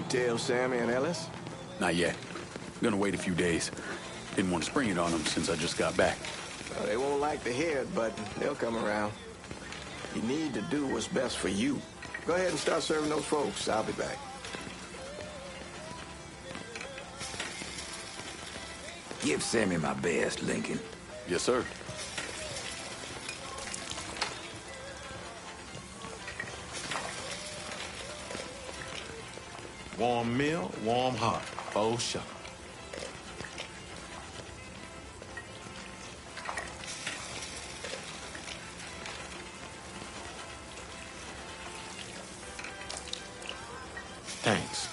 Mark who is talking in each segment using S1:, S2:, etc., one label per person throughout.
S1: tell Sammy and Ellis?
S2: Not yet. Gonna wait a few days. Didn't want to spring it on them since I just got back.
S1: Well, they won't like to hear it, but they'll come around. You need to do what's best for you. Go ahead and start serving those folks. I'll be back.
S3: Give Sammy my best, Lincoln.
S2: Yes, sir.
S4: Warm meal, warm heart. Oh, sure. Thanks.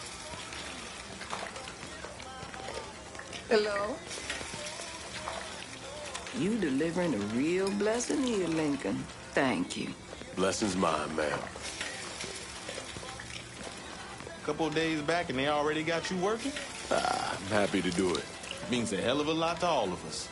S5: Hello? You delivering a real blessing here, Lincoln. Thank you.
S1: Blessing's mine, ma'am.
S4: Couple of days back and they already got you working?
S1: I'm happy to do it.
S4: Means a hell of a lot to all of us.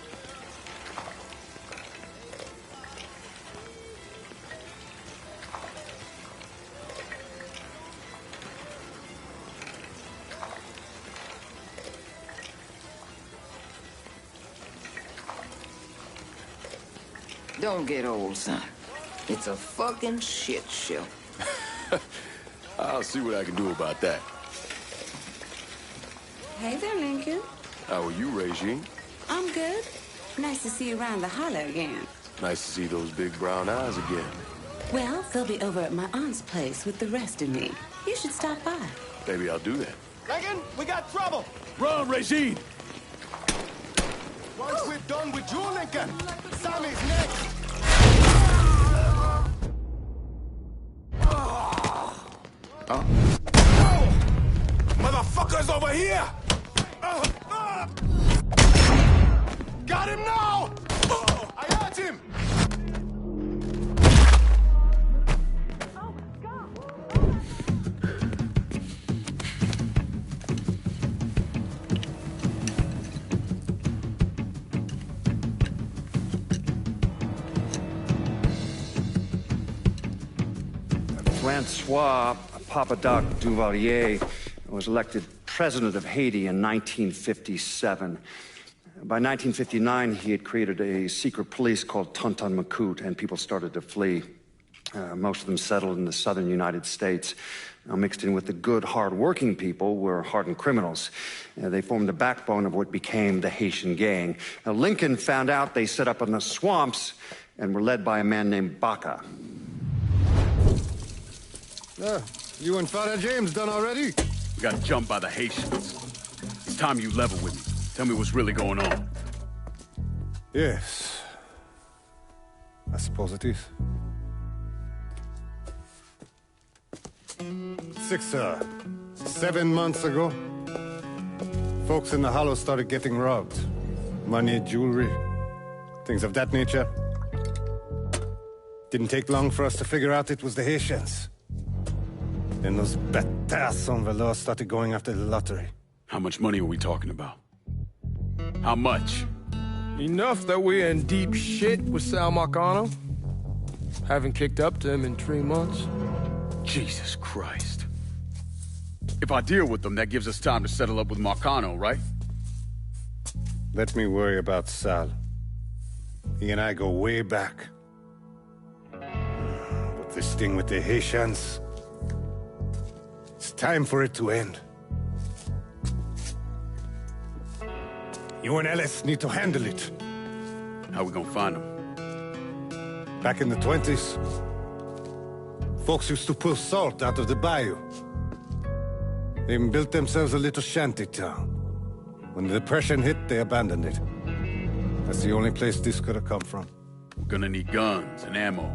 S5: Don't get old, son. It's a fucking shit show.
S1: I'll see what I can do about that.
S6: Hey there, Lincoln.
S1: How are you, Regine?
S6: I'm good. Nice to see you around the holler again.
S1: Nice to see those big brown eyes again.
S6: Well, they'll be over at my aunt's place with the rest of me. You should stop by.
S1: Maybe I'll do that.
S7: Lincoln, we got trouble.
S2: Run, Regine!
S7: Once we're done with you, Lincoln, Sammy's next.
S4: Motherfuckers over here!
S7: Got him now! I got him!
S8: Francois Papadoc Duvalier was elected president of Haiti in 1957. By 1959, he had created a secret police called Tonton Macoute, and people started to flee. Most of them settled in the southern United States. Now, mixed in with the good, hard-working people were hardened criminals. They formed the backbone of what became the Haitian gang. Now, Lincoln found out they set up in the swamps and were led by a man named Baca.
S7: You and Father James done already?
S2: We got jumped by the Haitians. It's time you level with me. Tell me what's really going on.
S7: Yes. I suppose it is. 7 months ago, folks in the Hollow started getting robbed. Money, jewelry, things of that nature. Didn't take long for us to figure out it was the Haitians. Then those bâtards on velours started going after the lottery.
S2: How much money are we talking about? How much?
S9: Enough that we're in deep shit with Sal Marcano. Haven't kicked up to him in 3 months.
S2: Jesus Christ. If I deal with them, that gives us time to settle up with Marcano, right?
S7: Let me worry about Sal. He and I go way back. But this thing with the Haitians... it's time for it to end. You and Ellis need to handle it.
S2: How we gonna find them?
S7: Back in the 20s, folks used to pull salt out of the bayou. They even built themselves a little shanty town. When the Depression hit, they abandoned it. That's the only place this could have come from.
S2: We're gonna need guns and ammo.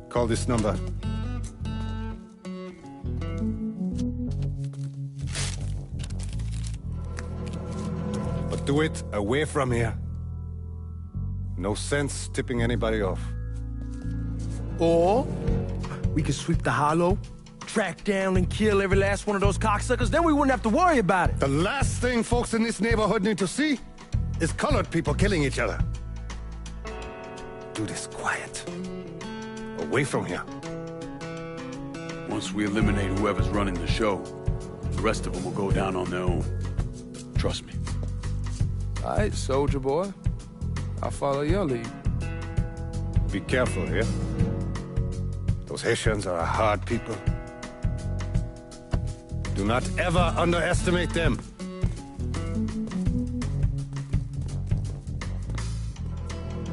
S7: Call this number. But do it away from here. No sense tipping anybody off.
S9: Or we could sweep the Hollow, track down and kill every last one of those cocksuckers, then we wouldn't have to worry about it.
S7: The last thing folks in this neighborhood need to see is colored people killing each other. Do this quiet. Away from here.
S2: Once we eliminate whoever's running the show, rest of them will go down on their own. Trust me.
S9: All right, soldier boy. I'll follow your lead.
S7: Be careful here. Those Haitians are a hard people. Do not ever underestimate them.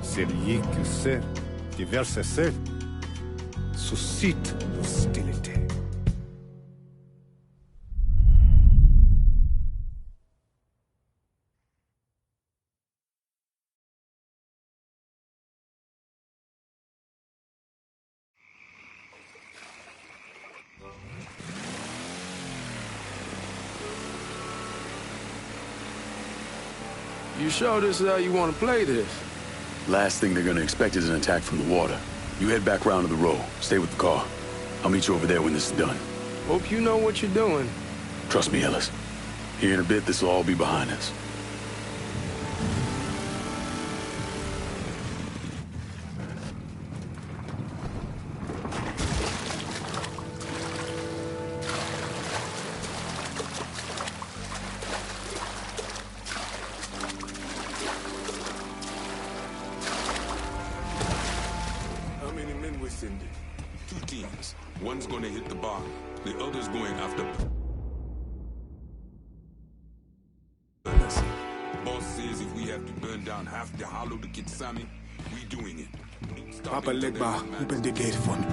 S7: Celui qui sait diverser seul suscite l'hostilité.
S9: You sure this is how you want to play this?
S2: Last thing they're gonna expect is an attack from the water. You head back round to the row. Stay with the car. I'll meet you over there when this is done.
S9: Hope you know what you're doing.
S2: Trust me, Ellis. Here in a bit, this will all be behind us.
S10: How many men we sending? 2 teams. One's gonna hit the bar. The other's going after... Boss says if we have to burn down half the hollow to get Sammy, we doing it.
S11: Papa Legba, open the gate for me.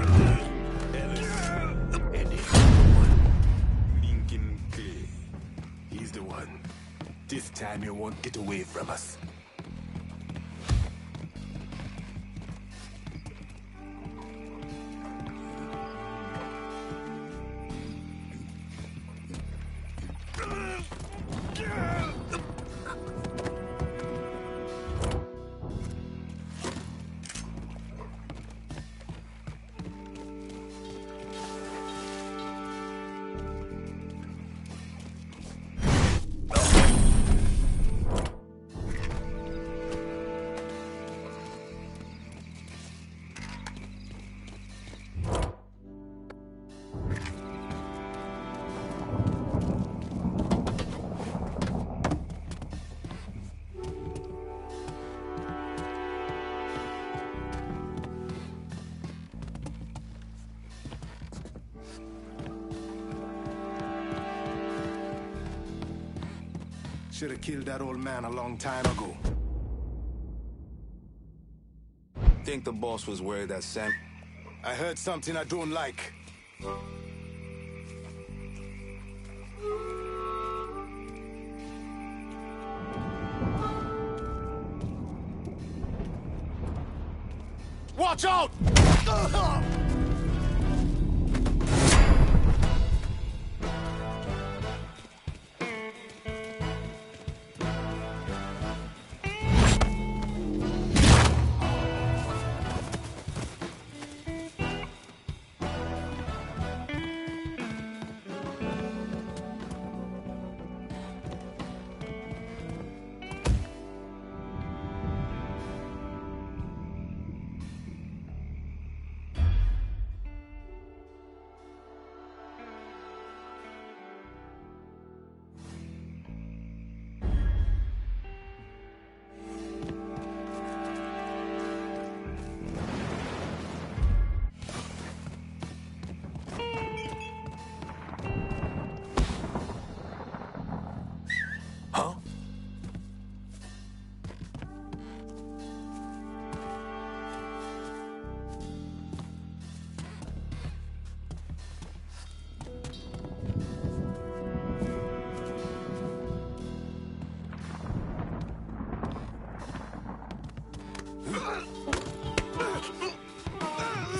S10: Lincoln Clay.
S11: He's the one. This time he won't get away from us. Should have killed that old man a long time ago.
S12: Think the boss was worried that Sam...
S11: I heard something I don't like. Watch out!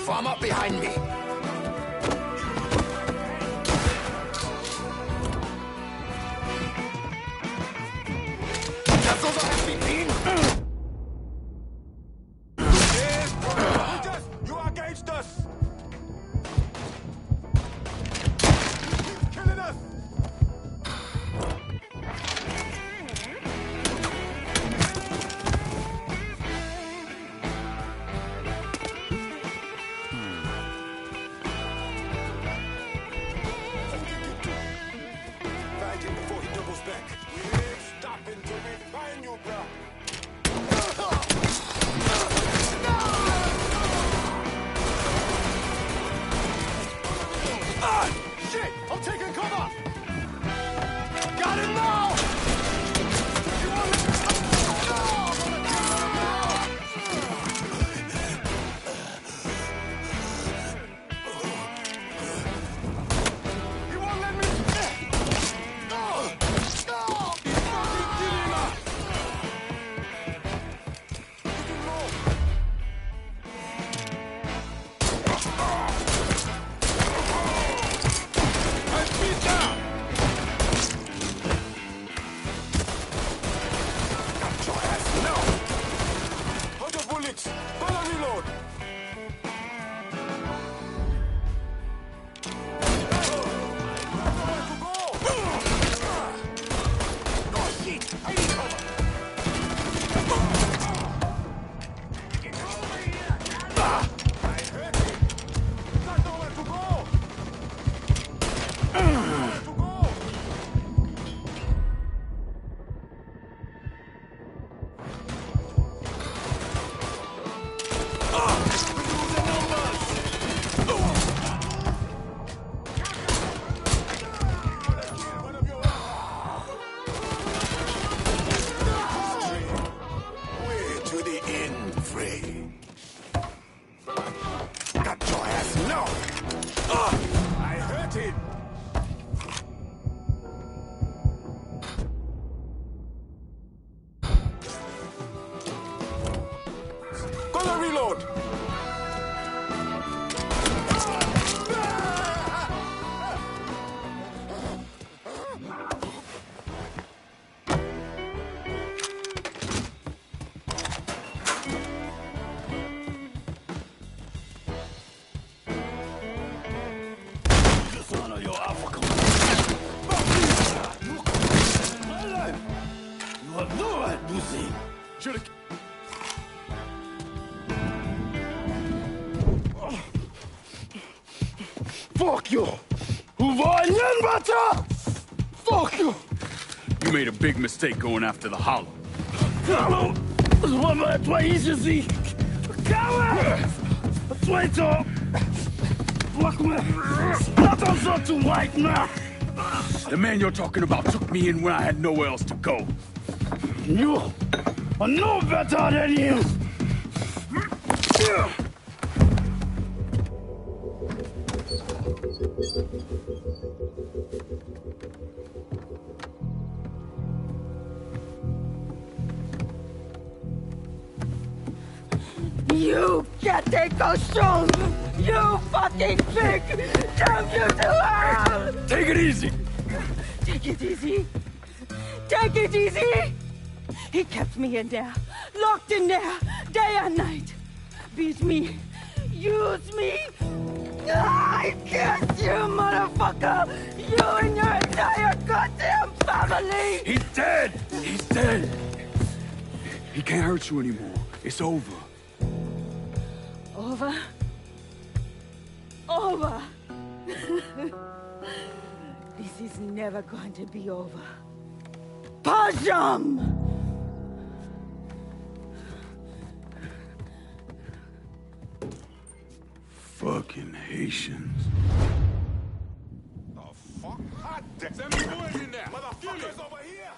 S12: Form up behind me. That's all I have been.
S11: You are against us! Killing us!
S12: Gotta reload.
S11: Dishonor your African. My life. You have no right, Buzi.
S2: Should've...
S11: Fuck you! Fuck you!
S2: You made a big mistake going after the Hollow.
S11: Hallo! Wat is je zie? Kauwen! Tweet op! Wacht me! Laat ons zo toe, right now!
S2: The man you're talking about took me in when I had nowhere else to go.
S11: You are no better than him!
S13: You getting costume! You fucking pig! Damn you to hell!
S2: Take it easy!
S13: Take it easy! Take it easy! He kept me in there, locked in there, day and night. Beat me, use me. I kissed you, motherfucker! You and your entire goddamn family!
S2: He's dead! He's dead! He can't hurt you anymore. It's over.
S13: Over? Over! This is never going to be over. Pajam!
S2: Fucking Haitians.
S12: The fuck? Hot damn. Send me boys in there. Motherfuckers over here.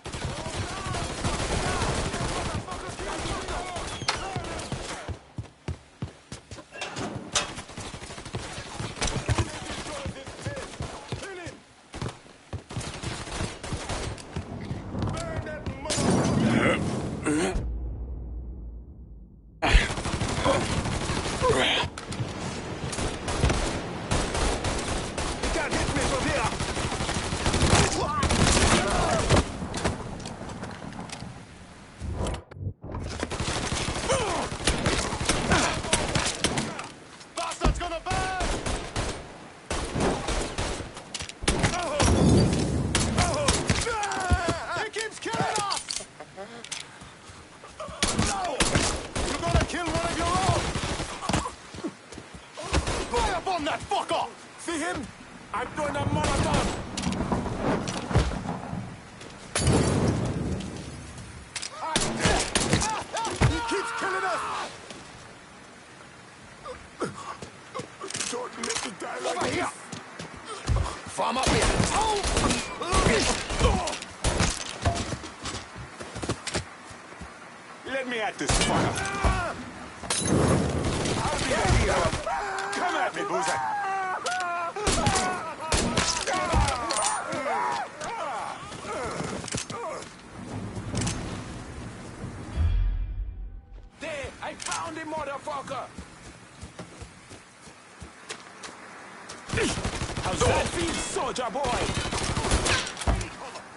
S12: I'm doing a marathon! He keeps killing us! Don't let me die like Over this! here! Farm up here!
S11: Let me at this fucker!
S12: I'll be the hero! Come at me, Boozer!
S11: I found him, motherfucker! How's that feel, soldier boy?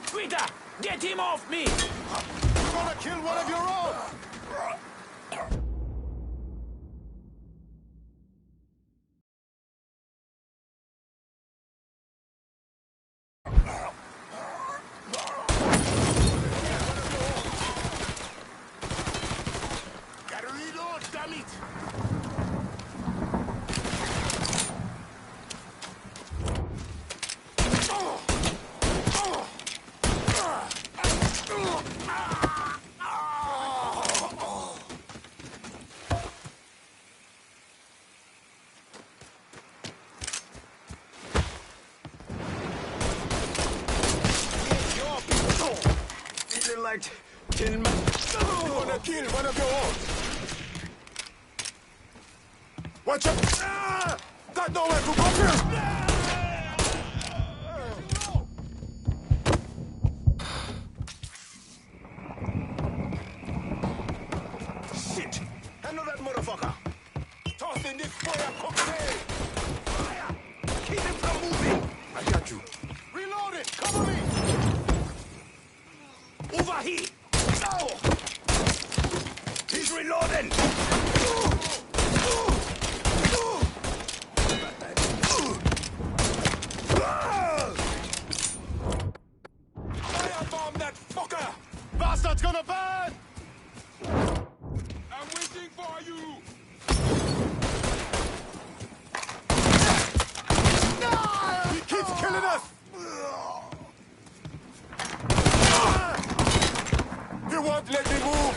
S11: Quitter, get him off me!
S12: You're gonna kill one of your own!
S11: Gotta reload, damn it!
S12: Feeling like killing me. You're gonna kill one of your own. Watch out! Ah! Got nowhere to go here! Shit! Handle that motherfucker! Send this fire company! Fire! Keep him from moving! I got you. Reload it! Cover me! Over here! Go! He's reloading! Firebomb that fucker!
S1: Bastard's gonna burn!
S12: I'm waiting for you!
S1: He keeps killing us! He won't let me move!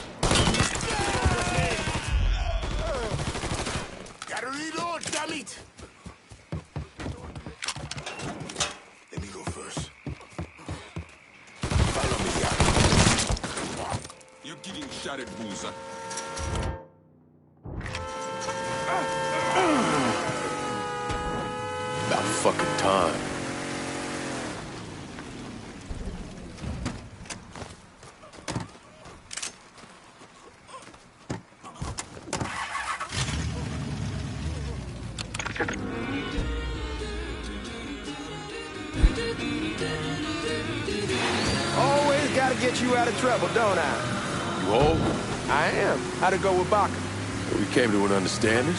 S12: Gotta reload, damn it! Let me go first. Follow me, guy.
S10: You're getting shot at, Boozer.
S14: About fucking time.
S9: Always gotta get you out of trouble, don't I?
S14: You old?
S9: I am. How'd it go with Baca?
S14: We came to an understanding.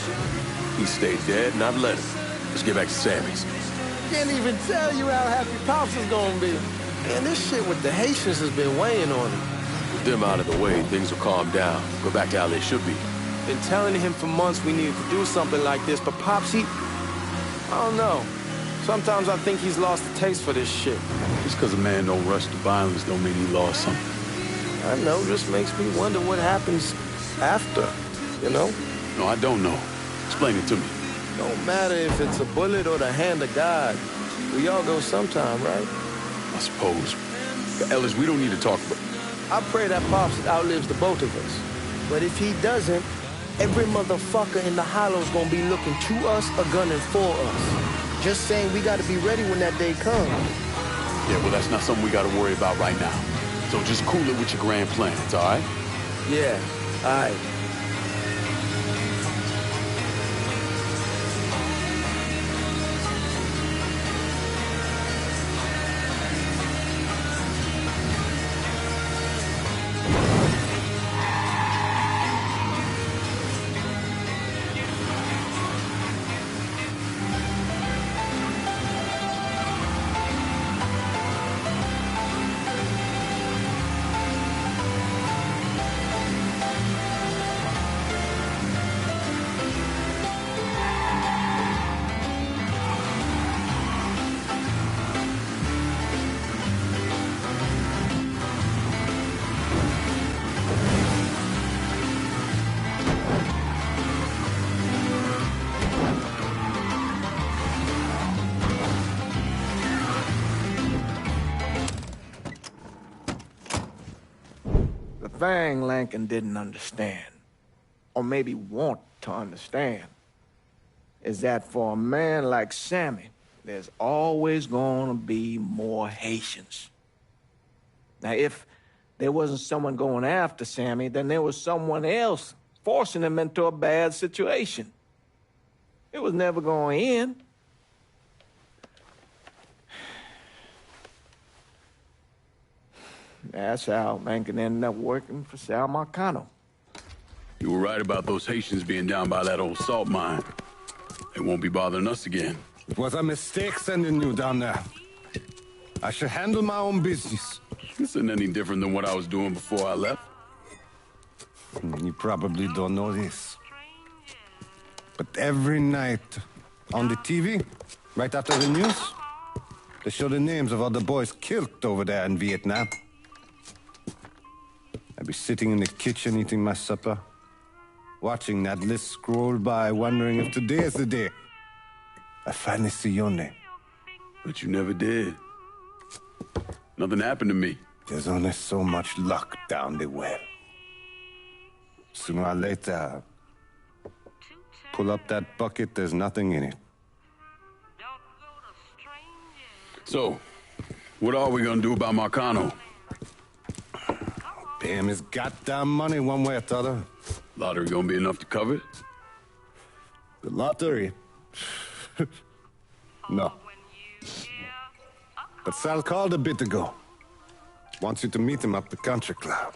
S14: He stayed dead, and I'd let him. Let's get back to Sammy's.
S9: Can't even tell you how happy Pops is gonna be. Man, this shit with the Haitians has been weighing on him.
S14: With them out of the way, things will calm down. Go back to how they should be.
S9: Been telling him for months we needed to do something like this, but Pops, I don't know. Sometimes I think he's lost the taste for this shit.
S2: Just because a man don't rush to violence don't mean he lost something.
S9: I know, just makes me wonder what happens after, you know?
S2: No, I don't know. Explain it to me.
S9: Don't matter if it's a bullet or the hand of God. We all go sometime, right?
S2: I suppose. But Ellis, we don't need to talk about...
S9: I pray that Pops outlives the both of us. But if he doesn't, every motherfucker in the hollow's gonna be looking to us or gunning for us. Just saying we gotta be ready when that day comes.
S2: Yeah, well, that's not something we gotta worry about right now. So just cool it with your grand plans, all right?
S9: Yeah, all right. The thing Lankin didn't understand, or maybe want to understand, is that for a man like Sammy, there's always gonna be more Haitians. Now, if there wasn't someone going after Sammy, then there was someone else forcing him into a bad situation. It was never going to end. That's how Lankin ended up working for Sal Marcano.
S2: You were right about those Haitians being down by that old salt mine. They won't be bothering us again.
S7: It was a mistake sending you down there. I should handle my own business.
S2: This isn't any different than what I was doing before I left.
S7: You probably don't know this. But every night on the TV, right after the news, they show the names of all the boys killed over there in Vietnam. I'd be sitting in the kitchen eating my supper, watching that list scroll by, wondering if today is the day I finally see your name.
S2: But you never did. Nothing happened to me.
S7: There's only so much luck down the well. Sooner or later, pull up that bucket, there's nothing in it.
S2: So, what are we gonna do about Marcano?
S7: Pay him his goddamn money one way or the other.
S2: Lottery gonna be enough to cover it?
S7: The lottery? No. But Sal called a bit ago. Wants you to meet him up the country club.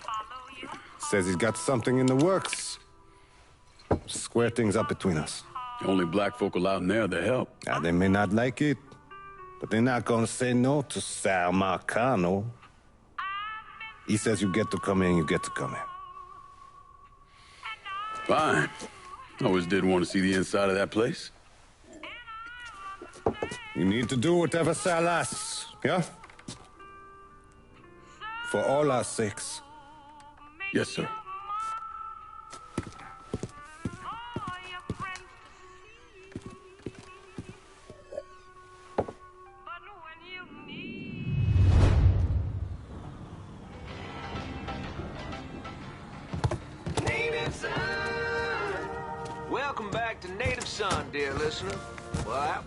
S7: Says he's got something in the works. Square things up between us.
S2: Only black folk allowed in there to help.
S7: They may not like it, but they're not gonna say no to Sal Marcano. He says you get to come in, you get to come in.
S2: Fine. Always did want to see the inside of that place.
S7: You need to do whatever Sal asks, yeah? For all our sakes.
S2: Yes, sir.
S15: Welcome back to Native Son, dear listener. Well,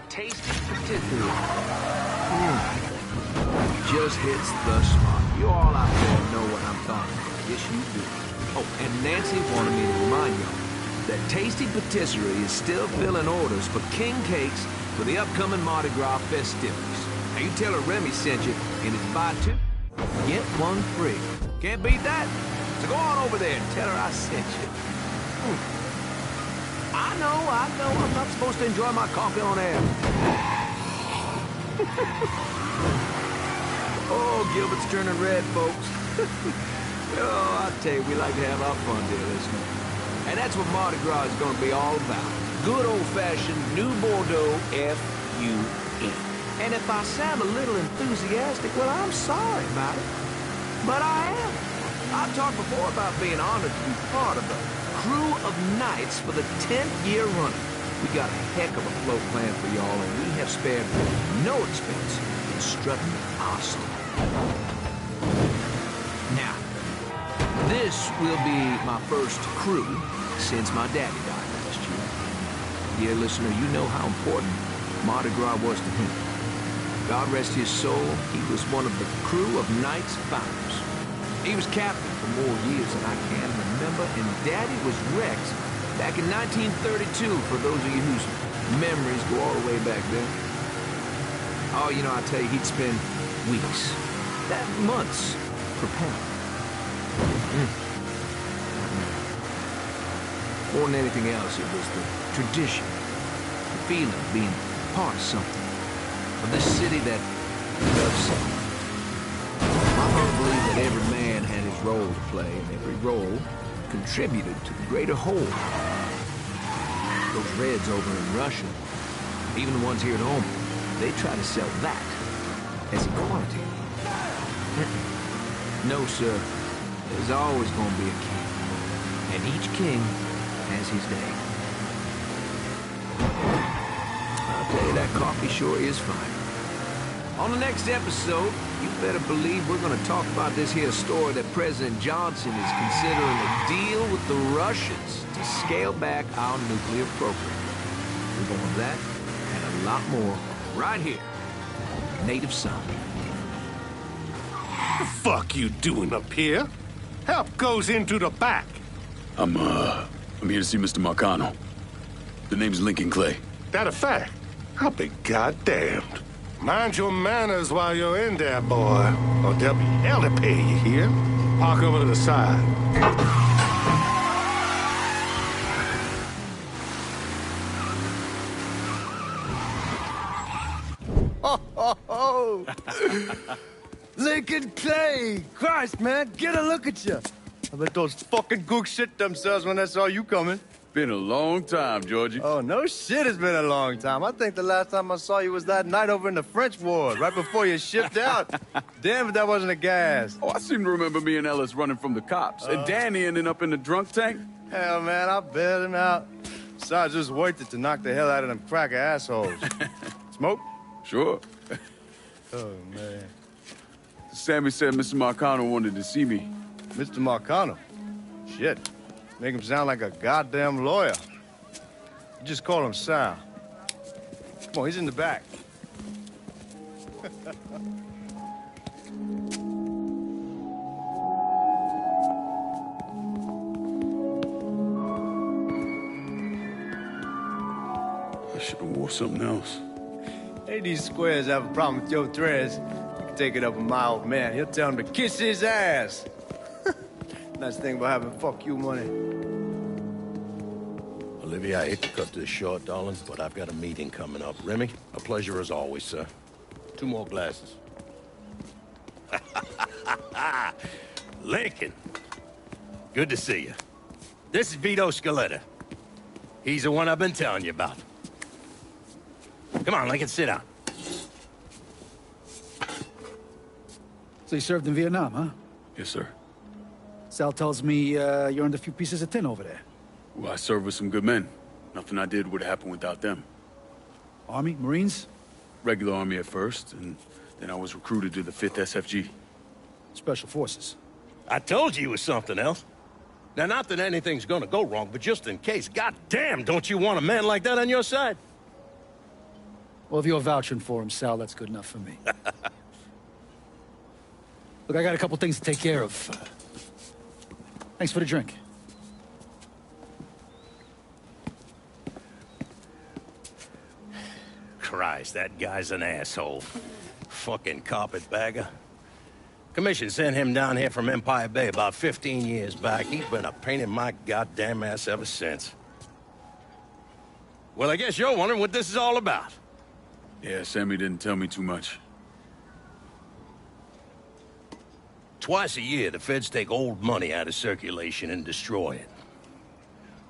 S15: tasty particularly. Just hits the spot. You all out there know what I'm talking about. Yes, you do. Oh, and Nancy wanted me to remind y'all that Tasty Patisserie is still filling orders for king cakes for the upcoming Mardi Gras festivities. Now, you tell her Remy sent you, and it's buy two, get one free. Can't beat that. So go on over there and tell her I sent you. I know, I'm not supposed to enjoy my coffee on air. Oh, Gilbert's turning red, folks. Oh, I tell you, we like to have our fun, dear listener. And that's what Mardi Gras is going to be all about. Good old-fashioned New Bordeaux F-U-N. And if I sound a little enthusiastic, well, I'm sorry about it. But I am. I've talked before about being honored to be part of the crew of knights for the 10th year running. We got a heck of a float plan for y'all, and we have spared no expense in strutting our stuff. Now, this will be my first crew since my daddy died last year. Dear listener, you know how important Mardi Gras was to him. God rest his soul, he was one of the crew of Knights founders. He was captain for more years than I can remember, and Daddy was Rex back in 1932, for those of you whose memories go all the way back then. Oh, you know, I tell you, he'd spend weeks, months, preparing. More than anything else, it was the tradition, the feeling of being part of something, of this city that does something. I believe that every man had his role to play, and every role contributed to the greater whole. Those Reds over in Russia, even the ones here at home, they try to sell that as equality. No, sir. There's always going to be a king, and each king has his day. I'll tell you, that coffee sure is fine. On the next episode, you better believe we're going to talk about this here story that President Johnson is considering a deal with the Russians to scale back our nuclear program. We're going to that and a lot more right here, Native Son.
S12: The fuck you doing up here? Help goes into the back.
S2: I'm here to see Mr. Marcano. The name's Lincoln Clay.
S12: That a fact? I'll be goddamned. Mind your manners while you're in there, boy, or there'll be hell to pay you here. Park over to the side.
S16: Oh. Lincoln Clay! Christ, man, get a look at you. I bet those fucking gooks shit themselves when they saw you coming.
S2: Been a long time, Georgie.
S16: Oh, no shit, it's been a long time. I think the last time I saw you was that night over in the French ward, right before you shipped out. Damn if that wasn't a gas.
S2: Oh, I seem to remember me and Ellis running from the cops, and Danny ending up in the drunk tank.
S16: Hell, man, I bailed him out. Besides, just worth it to knock the hell out of them cracker assholes. Smoke?
S2: Sure.
S16: Oh, man.
S2: Sammy said Mr. Marcano wanted to see me.
S16: Mr. Marcano? Shit. Make him sound like a goddamn lawyer. You just call him Sal. Come on, he's in the back.
S2: I should have wore something else.
S16: Hey, these squares have a problem with your dreads. You can take it up with my old man. He'll tell him to kiss his ass. Nice thing about having fuck you money.
S14: Olivia, I hate to cut this short, darling, but I've got a meeting coming up. Remy, a pleasure as always, sir. 2 more glasses. Lincoln. Good to see you. This is Vito Scaletta. He's the one I've been telling you about. Come on, Lincoln, sit down.
S17: So you served in Vietnam, huh?
S2: Yes, sir.
S17: Sal tells me you earned a few pieces of tin over there.
S2: Well, I served with some good men. Nothing I did would have happened without them.
S17: Army? Marines?
S2: Regular Army at first, and then I was recruited to the 5th SFG.
S17: Special Forces.
S14: I told you it was something else. Now, not that anything's gonna go wrong, but just in case, goddamn, don't you want a man like that on your side?
S17: Well, if you're vouching for him, Sal, that's good enough for me. Look, I got a couple things to take care of. Thanks for the drink.
S14: Christ, that guy's an asshole. Fucking carpetbagger. Commission sent him down here from Empire Bay about 15 years back. He's been a pain in my goddamn ass ever since. Well, I guess you're wondering what this is all about.
S2: Yeah, Sammy didn't tell me too much.
S14: Twice a year, the feds take old money out of circulation and destroy it.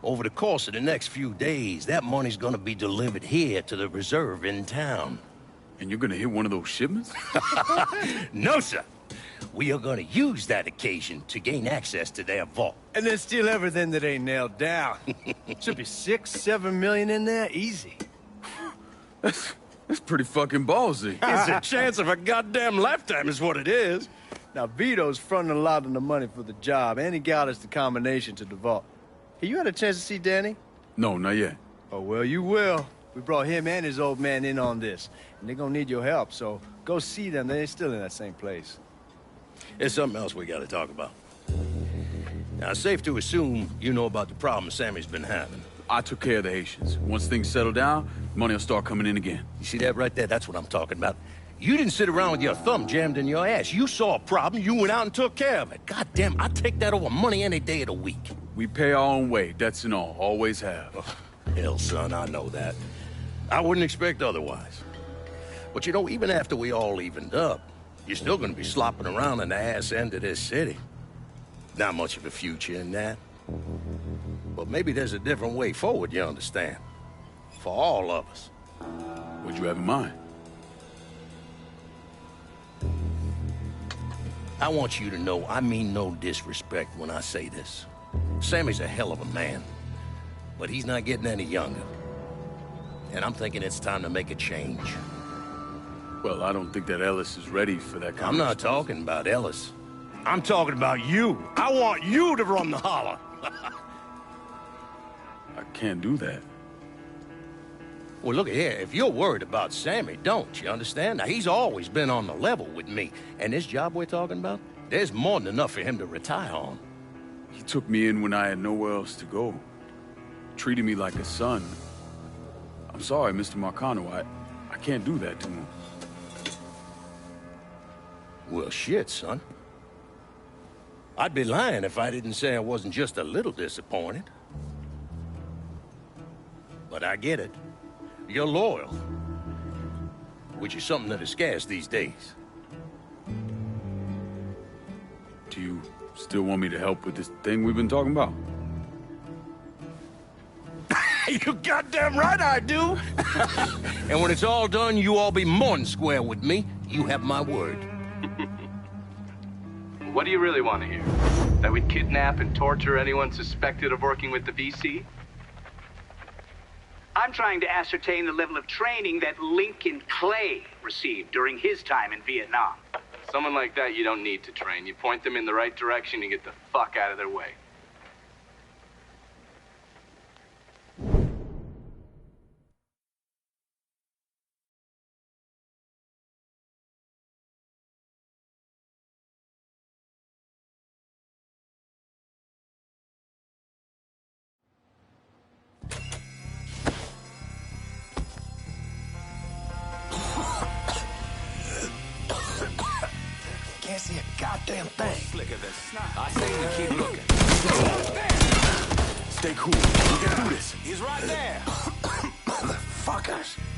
S14: Over the course of the next few days, that money's gonna be delivered here to the reserve in town.
S2: And you're gonna hit one of those shipments?
S14: No, sir. We are gonna use that occasion to gain access to their vault.
S16: And then steal everything that ain't nailed down. Should be 6, 7 million in there, easy.
S2: That's pretty fucking ballsy.
S14: It's a chance of a goddamn lifetime is what it is.
S16: Now, Vito's fronting a lot of the money for the job, and he got us the combination to the vault. Hey, you had a chance to see Danny?
S2: No, not yet.
S16: Oh, well, you will. We brought him and his old man in on this, and they're gonna need your help, so go see them. They're still in that same place.
S14: There's something else we gotta talk about. Now, it's safe to assume you know about the problem Sammy's been having.
S2: I took care of the Haitians. Once things settle down, money will start coming in again.
S14: You see that right there? That's what I'm talking about. You didn't sit around with your thumb jammed in your ass. You saw a problem, you went out and took care of it. Goddamn, I'd take that over money any day of the week.
S2: We pay our own way, debts and all. Always have.
S14: Oh, hell, son, I know that. I wouldn't expect otherwise. But you know, even after we all evened up, you're still gonna be slopping around in the ass end of this city. Not much of a future in that. But maybe there's a different way forward, you understand? For all of us.
S2: What'd you have in mind?
S14: I want you to know I mean no disrespect when I say this. Sammy's a hell of a man, but he's not getting any younger. And I'm thinking it's time to make a change.
S2: Well, I don't think that Ellis is ready for that kind
S14: I'm not talking about Ellis. I'm talking about you. I want you to run the holler.
S2: I can't do that.
S14: Well, look here, if you're worried about Sammy, don't, you understand? Now, he's always been on the level with me, and this job we're talking about, there's more than enough for him to retire on.
S2: He took me in when I had nowhere else to go. Treated me like a son. I'm sorry, Mr. Marcano, I can't do that to him.
S14: Well, shit, son. I'd be lying if I didn't say I wasn't just a little disappointed. But I get it. You're loyal. Which is something that is scarce these days.
S2: Do you still want me to help with this thing we've been talking about?
S14: You goddamn right I do! And when it's all done, you all be more than square with me. You have my word.
S18: What do you really want to hear? That we'd kidnap and torture anyone suspected of working with the VC?
S19: I'm trying to ascertain the level of training that Lincoln Clay received during his time in Vietnam.
S18: Someone like that you don't need to train. You point them in the right direction and get the fuck out of their way.
S10: slicker than snot.
S15: I say we keep looking.
S10: Stay cool. We can do this.
S1: He's right there.
S10: Motherfuckers.